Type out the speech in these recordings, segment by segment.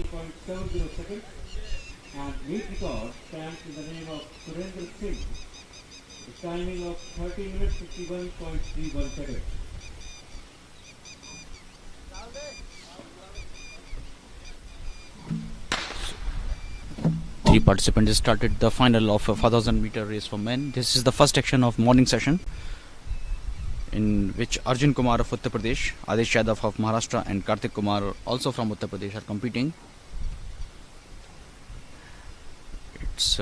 0.70 seconds, and meet record stands in the name of Surendra Singh, with timing of 30 minutes 51.31 seconds. Three participants started the final of a 4,000 meter race for men. This is the first section of morning session, in which Arjun Kumar of Uttar Pradesh, Adesh Yadav of Maharashtra, and Kartik Kumar, also from Uttar Pradesh, are competing. It's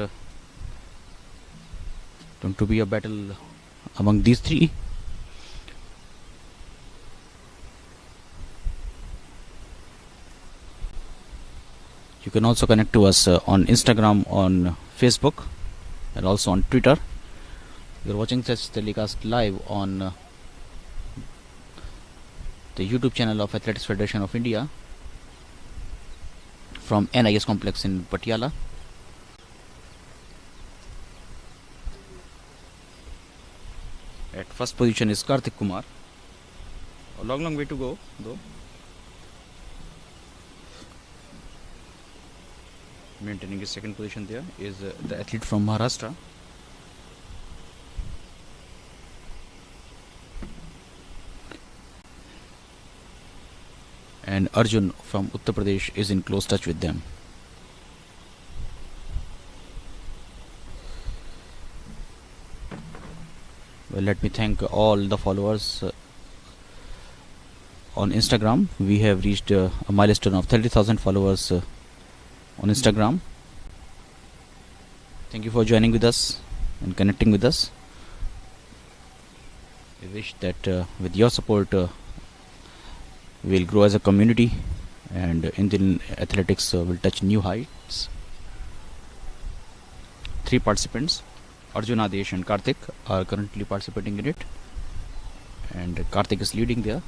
going to be a battle among these three. You can also connect to us on Instagram, on Facebook, and also on Twitter. You're watching this telecast live on the YouTube channel of Athletics Federation of India from NIS complex in Patiala. At first position is Kartik Kumar. A long way to go though. Maintaining his second position there is the athlete from Maharashtra. And Arjun from Uttar Pradesh is in close touch with them. Well, let me thank all the followers on Instagram. We have reached a milestone of 30,000 followers on Instagram. Thank you for joining with us and connecting with us. We wish that with your support we'll grow as a community, and Indian athletics will touch new heights. Three participants, Arjun, Adesh and Kartik, are currently participating in it, and Kartik is leading there.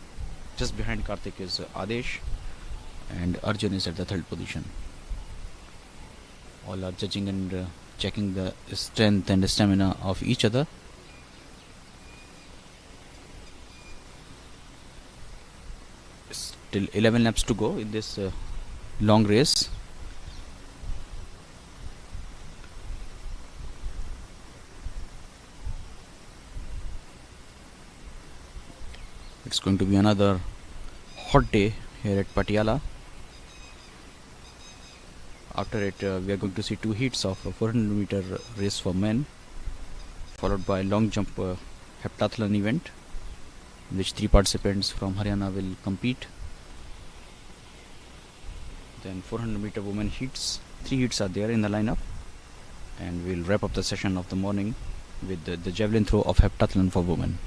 Just behind Kartik is Adesh, and Arjun is at the third position. All are judging and checking the strength and stamina of each other. Still 11 laps to go in this long race. It's going to be another hot day here at Patiala. After it, we are going to see two heats of a 400 meter race for men, followed by a long jump heptathlon event, in which three participants from Haryana will compete. Then 400 meter women heats, three heats are there in the lineup, and we'll wrap up the session of the morning with the javelin throw of heptathlon for women.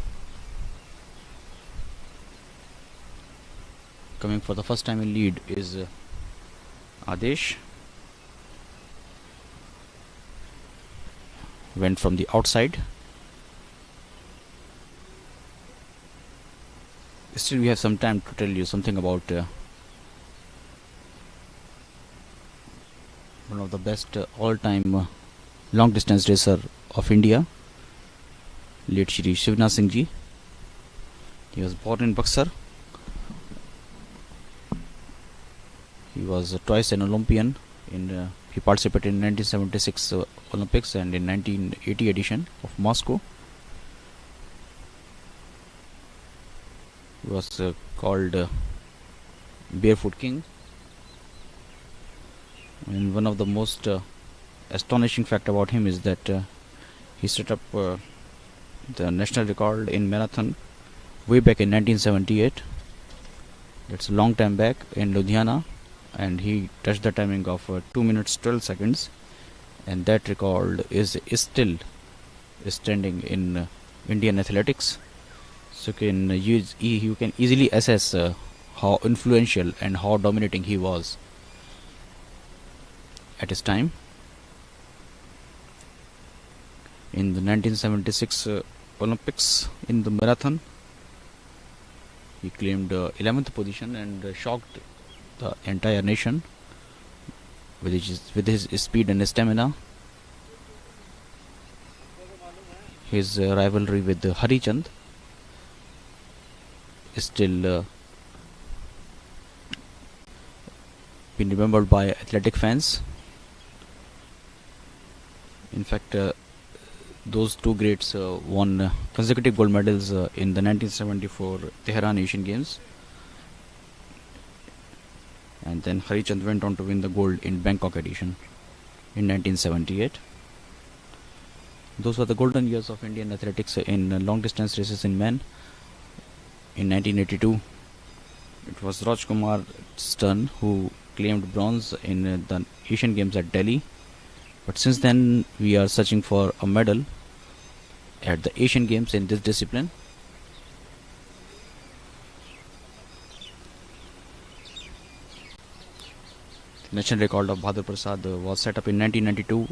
Coming for the first time in lead is Adesh. Went from the outside. Still we have some time to tell you something about one of the best all-time long distance racer of India, late Shri Shivnath Singh ji. He was born in Buxar. He was twice an Olympian. He participated in 1976 Olympics and in 1980 edition of Moscow. He was called Barefoot King. And one of the most astonishing fact about him is that he set up the national record in marathon way back in 1978. That's a long time back in Ludhiana, and he touched the timing of 2 minutes 12 seconds, and that record is still standing in Indian athletics. So you can easily assess how influential and how dominating he was at his time. In the 1976 Olympics in the marathon, he claimed 11th position and shocked the entire nation with his speed and stamina. His rivalry with Harichand is still been remembered by athletic fans. In fact, those two greats won consecutive gold medals in the 1974 Tehran Asian Games, and then Harichand went on to win the gold in Bangkok edition in 1978. Those were the golden years of Indian athletics in long distance races in men. In 1982, it was Kumar's turn, who claimed bronze in the Asian Games at Delhi. But since then, we are searching for a medal at the Asian Games in this discipline. The national record of Bahadur Prasad was set up in 1992,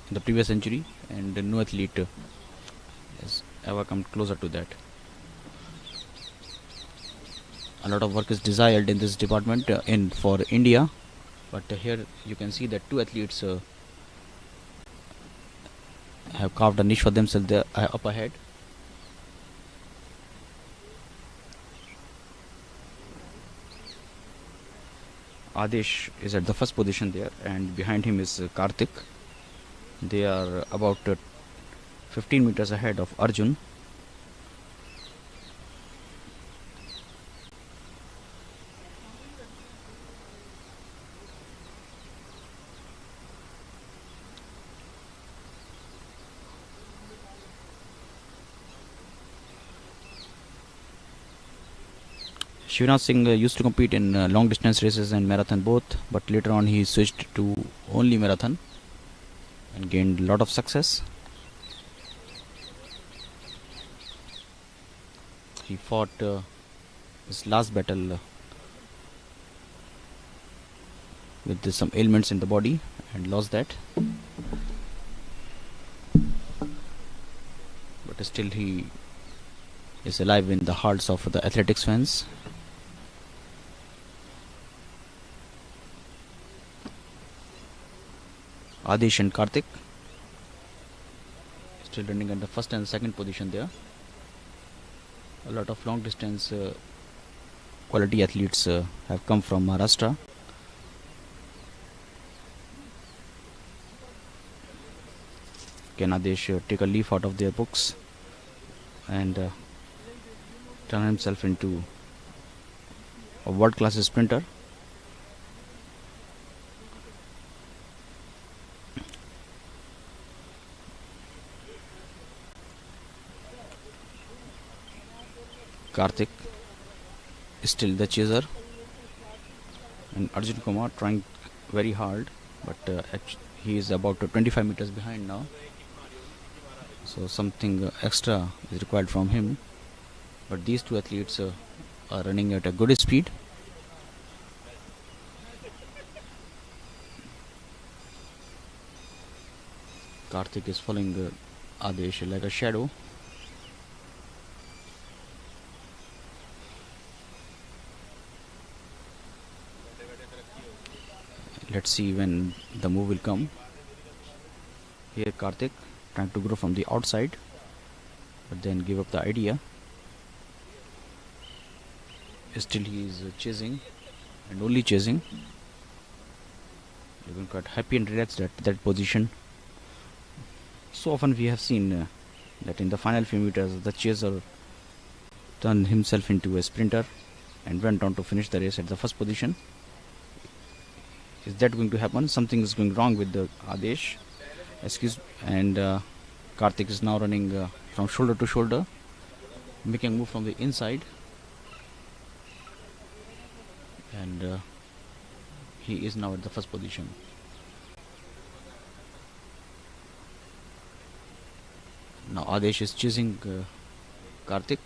in the previous century, and no athlete has ever come closer to that. A lot of work is desired in this department for India, but here you can see that two athletes have carved a niche for themselves there up ahead. Adesh is at the first position there, and behind him is Kartik. They are about 15 meters ahead of Arjun. Shivnath Singh used to compete in long distance races and marathon both, but later on he switched to only marathon and gained a lot of success. He fought his last battle with some ailments in the body and lost that, but still he is alive in the hearts of the athletics fans. Adesh and Kartik still running at the first and second position there. A lot of long distance quality athletes have come from Maharashtra. Can Adesh take a leaf out of their books and turn himself into a world class sprinter? Kartik is still the chaser, and Arjun Kumar trying very hard, but he is about 25 meters behind now, so something extra is required from him. But these two athletes are running at a good speed. Kartik is following Adesh like a shadow. Let's see when the move will come. Here Kartik trying to grow from the outside, but then give up the idea. Still he is chasing, and only chasing. Looking quite happy and relaxed at that position. So often we have seen that in the final few meters the chaser turned himself into a sprinter and went on to finish the race at the first position. Is that going to happen? Something is going wrong with the Adesh. And Kartik is now running from shoulder to shoulder, making a move from the inside, and he is now at the first position. Now Adesh is chasing Kartik.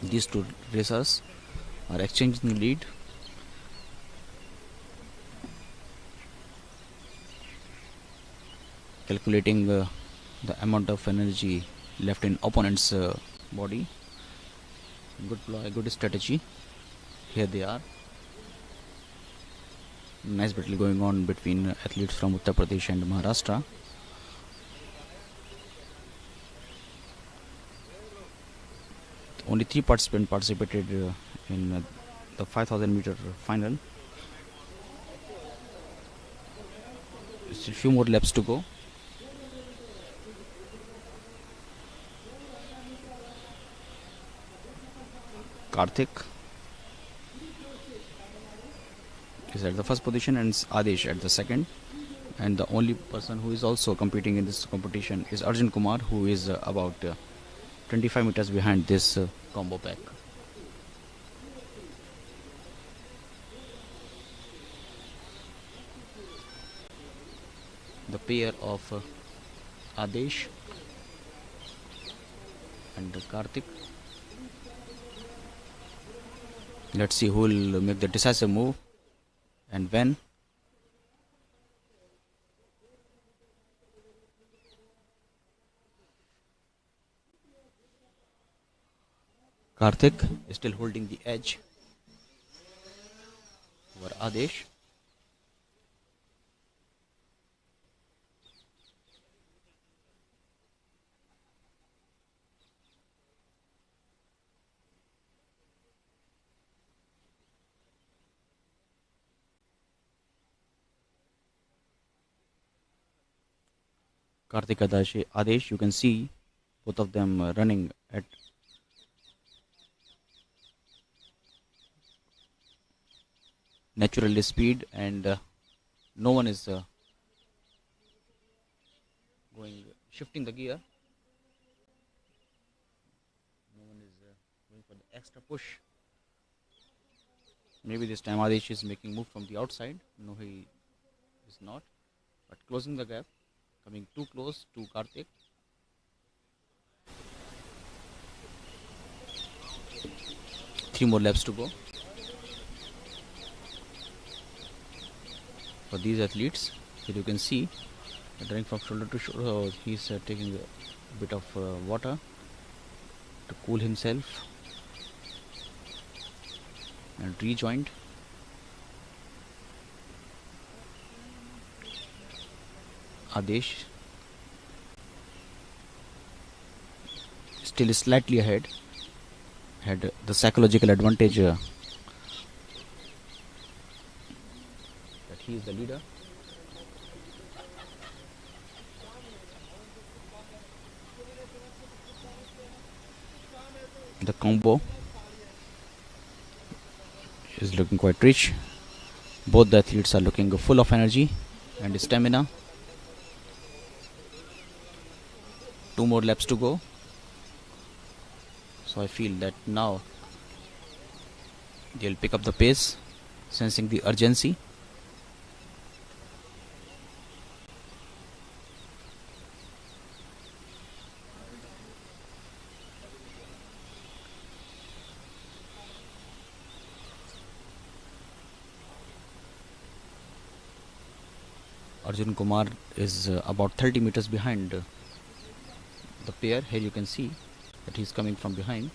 These two racers are exchanging the lead. Calculating the amount of energy left in opponent's body. Good ploy, good strategy. Here they are. Nice battle going on between athletes from Uttar Pradesh and Maharashtra. Only 3 participants participated in the 5000 meter final. Still few more laps to go. Kartik is at the first position and Adesh at the second. And the only person who is also competing in this competition is Arjun Kumar, who is about 25 meters behind this combo pack. The pair of Adesh and Kartik. Let's see who will make the decisive move and when. Kartik is still holding the edge over Adesh. Kartik Adesh, you can see both of them running at natural speed, and no one is shifting the gear. No one is going for the extra push. Maybe this time Adesh is making move from the outside. No, he is not, but closing the gap, coming too close to Kartik. Three more laps to go for these athletes. Here you can see running from shoulder to shoulder. He's taking a bit of water to cool himself and rejoined. Adesh still slightly ahead, had the psychological advantage that he is the leader. The combo is looking quite rich. Both the athletes are looking full of energy and stamina. 2 more laps to go. So I feel that now they'll pick up the pace, sensing the urgency. Arjun Kumar is about 30 meters behind the pair. Here you can see that he's coming from behind,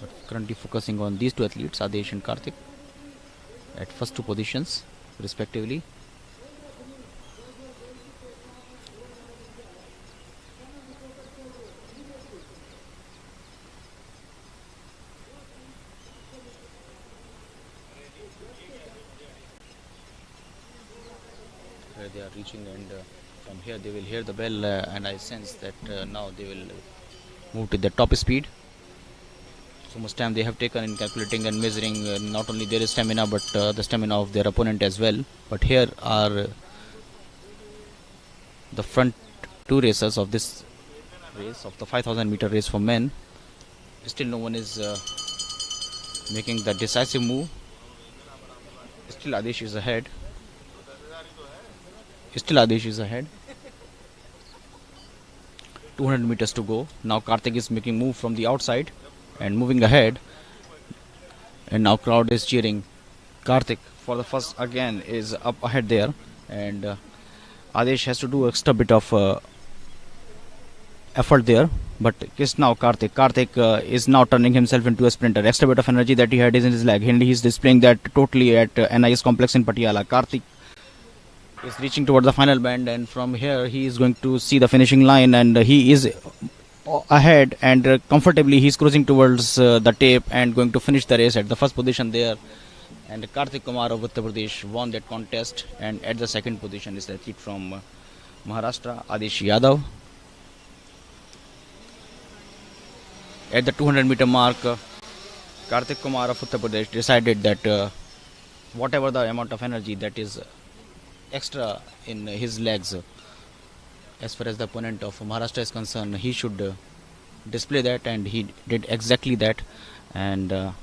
but currently focusing on these two athletes, Adesh and Kartik, at first 2 positions respectively. Here they are reaching, and from here they will hear the bell, and I sense that now they will move to the top speed. So much time they have taken in calculating and measuring not only their stamina but the stamina of their opponent as well. But here are the front 2 racers of this race, of the 5000 meter race for men. Still no one is making the decisive move. Still Adesh is ahead. 200 meters to go. Now Kartik is making move from the outside and moving ahead, and now crowd is cheering. Kartik for the first again is up ahead there, and Adesh has to do extra bit of effort there, but it's now Kartik is now turning himself into a sprinter. Extra bit of energy that he had is in his leg, and he's displaying that totally at NIS complex in Patiala. Kartik is reaching towards the final bend, and from here he is going to see the finishing line, and he is ahead, and comfortably he's cruising towards the tape and going to finish the race at the first position there. And Kartik Kumar of Uttar Pradesh won that contest, and at the second position is the athlete from Maharashtra, Adish Yadav. At the 200-meter mark, Kartik Kumar of Uttar Pradesh decided that whatever the amount of energy that is extra in his legs, as far as the opponent of Maharashtra is concerned, he should display that, and he did exactly that. And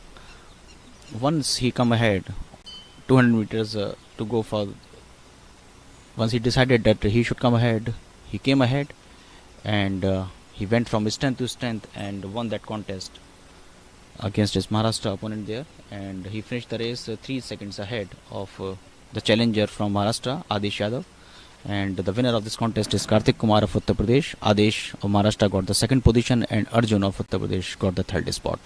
once he come ahead 200 meters to go for, once he decided that he should come ahead, he came ahead, and he went from strength to strength and won that contest against his Maharashtra opponent there, and he finished the race 3 seconds ahead of the challenger from Maharashtra, Adish Yadav. And the winner of this contest is Kartik Kumar of Uttar Pradesh. Adesh of Maharashtra got the second position, and Arjun of Uttar Pradesh got the third spot.